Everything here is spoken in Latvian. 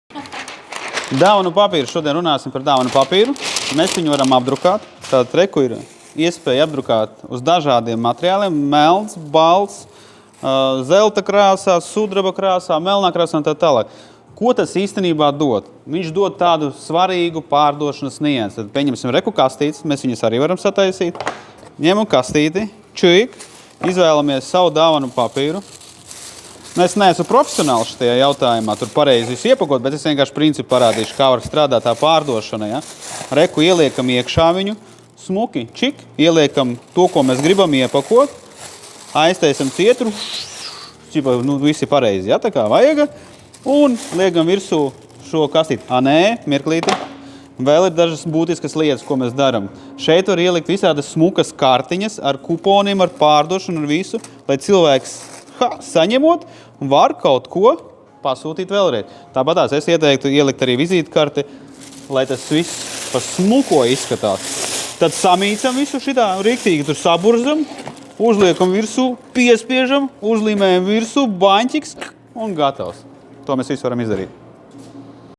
Dāvanu papīru. Šodien runāsim par dāvanu papīru. Mēs viņu varam apdrukāt. Tātad reku ir iespēja apdrukāt uz dažādiem materiāliem. Melns, balts, zelta krāsā, sudraba krāsā, melnā krāsā un tā tālāk. Ko tas īstenībā dod? Viņš dod tādu svarīgu pārdošanas niansi. Tad pieņemsim reku kastītes. Mēs viņus arī varam sataisīt. Ņemam kastīti, čuik, izvēlamies savu dāvanu papīru. Es neesmu profesionāls šajā jautājumā, tur pareizi visu iepakot, bet es vienkārši principu parādīšu, kā var strādāt tā pārdošana. Ja? Reku ieliekam iekšā viņu, smuki, čik, ieliekam to, ko mēs gribam iepakot, aiztaisam cietru, visi pareizi, ja? Tā kā vajag, un liekam virsū šo kastīti. Nē, mirklīti. Vēl ir dažas būtiskas lietas, ko mēs darām. Šeit var ielikt visādas smukas kartiņas ar kuponiem, ar pārdošanu, ar visu, lai cilvēks saņemot, var kaut ko pasūtīt vēlreiz. Tāpatās es ieteiktu ielikt arī vizītkarti, lai tas viss pa smuko izskatās. Tad samīcam visu šitā, riktīgi tur saburzam, uzliekam virsū, piespiežam, uzlīmējam virsū, baņķiks un gatavs. To mēs visu varam izdarīt.